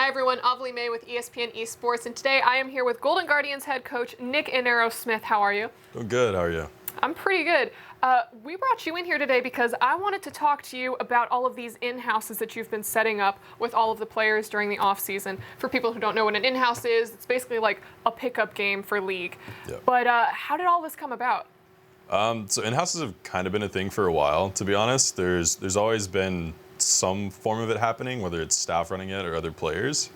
Hi everyone, Ovilee May with ESPN Esports, and today I am here with Golden Guardians head coach Nick Inero Smith. How are you? Doing good. How are you? I'm pretty good. We brought you in here today because I wanted to talk to you about all of these in-houses that you've been setting up with all of the players during the off-season. For people who don't know what an in-house is, it's basically like a pickup game for League. Yep. But how did all this come about? So in-houses have kind of been a thing for a while, to be honest. There's always been some form of it happening, whether it's staff running it or other players.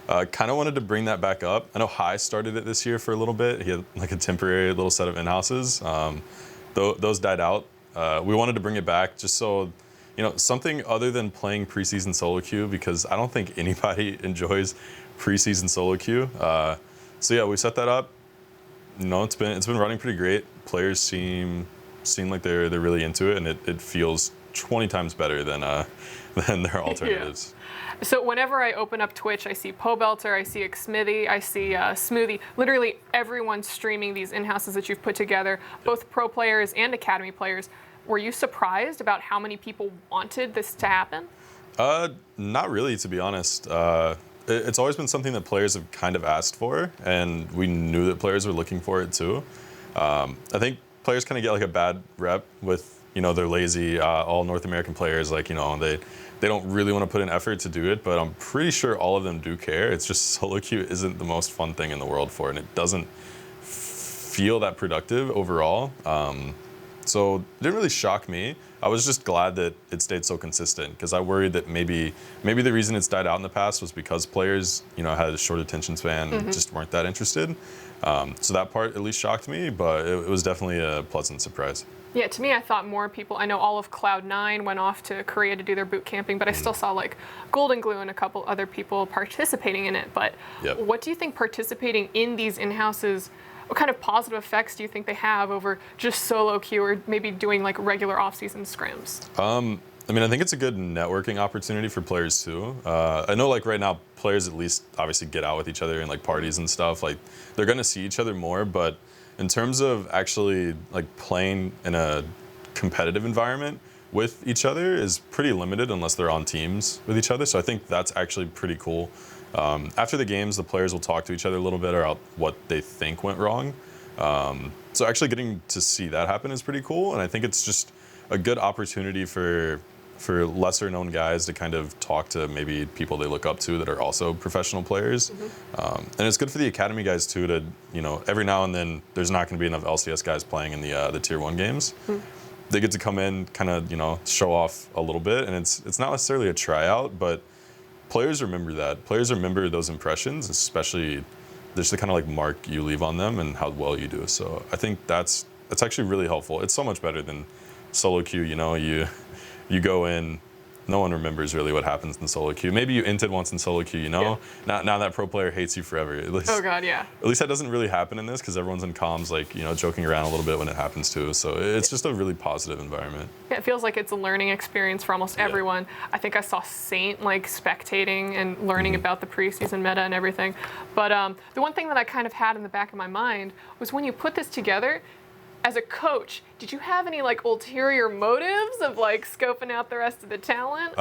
Kind of wanted to bring that back up. I know High started it this year for a little bit. He had like a temporary little set of in-houses. Those died out. We wanted to bring it back just so, something other than playing preseason solo queue, because I don't think anybody enjoys preseason solo queue. So yeah, we set that up. It's been running pretty great. Players seem like they're really into it, and it feels 20 times better than their alternatives. Yeah. So whenever I open up Twitch, I see Pobelter, I see Xmithy, I see Smoothie. Literally everyone's streaming these in-houses that you've put together, both pro players and academy players. Were you surprised about how many people wanted this to happen? Not really, to be honest. It's always been something that players have kind of asked for, and we knew that players were looking for it too. I think players kind of get like a bad rep with, they're lazy, all North American players, they don't really want to put in effort to do it, but I'm pretty sure all of them do care. It's just solo queue isn't the most fun thing in the world for it, and it doesn't feel that productive overall. So it didn't really shock me. I was just glad that it stayed so consistent, because I worried that maybe the reason it's died out in the past was because players, had a short attention span and just weren't that interested. So that part at least shocked me, but it was definitely a pleasant surprise. Yeah, to me, I thought more people, I know all of Cloud9 went off to Korea to do their boot camping, but I still saw like Golden Glue and a couple other people participating in it. But What do you think participating in these in-houses, what kind of positive effects do you think they have over just solo queue or maybe doing like regular off-season scrims? I think it's a good networking opportunity for players too. I know like right now players at least obviously get out with each other in like parties and stuff. Like they're gonna see each other more, but in terms of actually like playing in a competitive environment with each other is pretty limited unless they're on teams with each other. So I think that's actually pretty cool. After the games, the players will talk to each other a little bit about what they think went wrong. So actually getting to see that happen is pretty cool. And I think it's just a good opportunity for lesser known guys to kind of talk to maybe people they look up to that are also professional players. And it's good for the academy guys too to, every now and then there's not going to be enough LCS guys playing in the tier 1 games. They get to come in, kind of, show off a little bit, and it's not necessarily a tryout, but players remember that. Players remember those impressions, especially just the kind of like mark you leave on them and how well you do. So I think that's actually really helpful. It's so much better than solo queue. You go in, no one remembers really what happens in solo queue. Maybe you inted once in solo queue, Now that pro player hates you forever. At least, oh God, yeah. At least that doesn't really happen in this, because everyone's in comms, joking around a little bit when it happens too. So it's just a really positive environment. Yeah, it feels like it's a learning experience for almost everyone. I think I saw Saint spectating and learning about the preseason meta and everything. But the one thing that I kind of had in the back of my mind was when you put this together, as a coach, did you have any ulterior motives of scoping out the rest of the talent?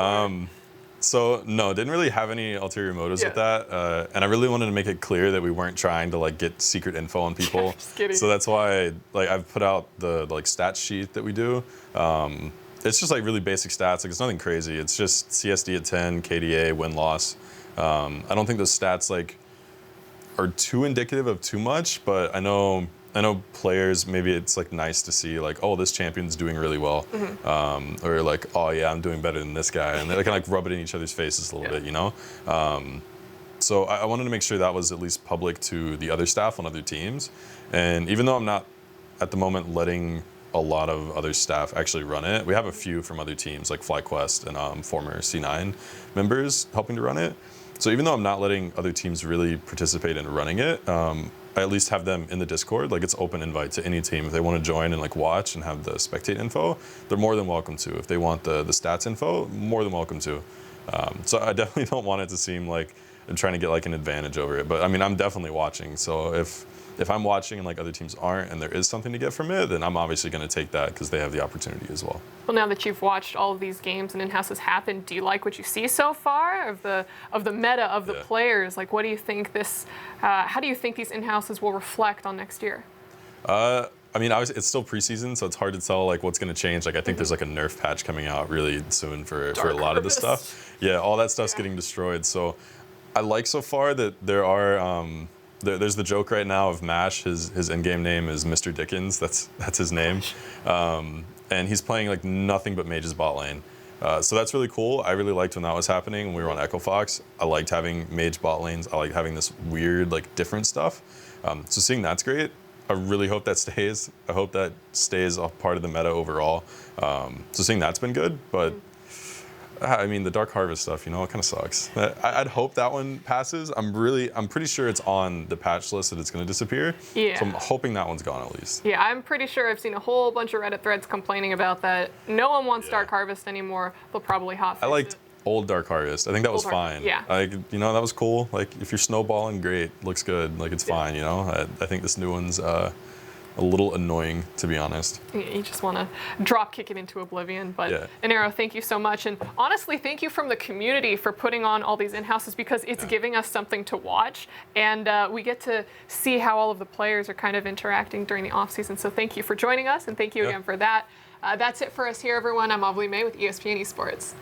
So no, didn't really have any ulterior motives with that, and I really wanted to make it clear that we weren't trying to get secret info on people. Just kidding. So that's why I've put out the stats sheet that we do. It's just really basic stats. It's nothing crazy. It's just CSD at 10, KDA, win loss. I don't think those stats are too indicative of too much, but I know players, maybe it's nice to see oh, this champion's doing really well, or oh yeah, I'm doing better than this guy, and they can rub it in each other's faces a little bit, So I wanted to make sure that was at least public to the other staff on other teams, and even though I'm not at the moment letting a lot of other staff actually run it, we have a few from other teams like FlyQuest and former C9 members helping to run it. So even though I'm not letting other teams really participate in running it, I at least have them in the Discord. It's open invite to any team. If they want to join and watch and have the spectate info, they're more than welcome to. If they want the stats info, more than welcome to. So I definitely don't want it to seem like I'm trying to get an advantage over it. But I'm definitely watching. So if if I'm watching and like other teams aren't, and there is something to get from it, then I'm obviously going to take that because they have the opportunity as well. Well, now that you've watched all of these games and in-house has happened, do you like what you see so far of the meta of the players? Like, what do you think how do you think these in-houses will reflect on next year? I mean, obviously, it's still preseason, so it's hard to tell like what's going to change. Like, I think there's like a nerf patch coming out really soon for a lot of this stuff. Yeah, all that stuff's getting destroyed. So, I like so far that there are. There's the joke right now of Mash. His in-game name is Mr. Dickens. That's his name, and he's playing like nothing but mages bot lane. So that's really cool. I really liked when that was happening when we were on Echo Fox. I liked having mage bot lanes. I like having this weird like different stuff. So seeing that's great. I really hope that stays. I hope that stays a part of the meta overall. So seeing that's been good, but I mean the Dark Harvest stuff, you know, it kind of sucks. I'd hope that one passes. I'm pretty sure it's on the patch list that it's going to disappear. Yeah. So I'm hoping that one's gone at least. Yeah, I'm pretty sure I've seen a whole bunch of Reddit threads complaining about that. No one wants Dark Harvest anymore. They'll probably hotfix I liked it. old Dark Harvest. I think that was fine. Yeah. Like, you know, that was cool. Like, if you're snowballing, great. Looks good. Like, it's fine, you know? I think this new one's a little annoying, to be honest. You just want to drop kick it into oblivion. But Inero, thank you so much. And honestly, thank you from the community for putting on all these in-houses because it's giving us something to watch. And we get to see how all of the players are kind of interacting during the off-season. So thank you for joining us, and thank you again for that. That's it for us here, everyone. I'm Ovilee May with ESPN Esports.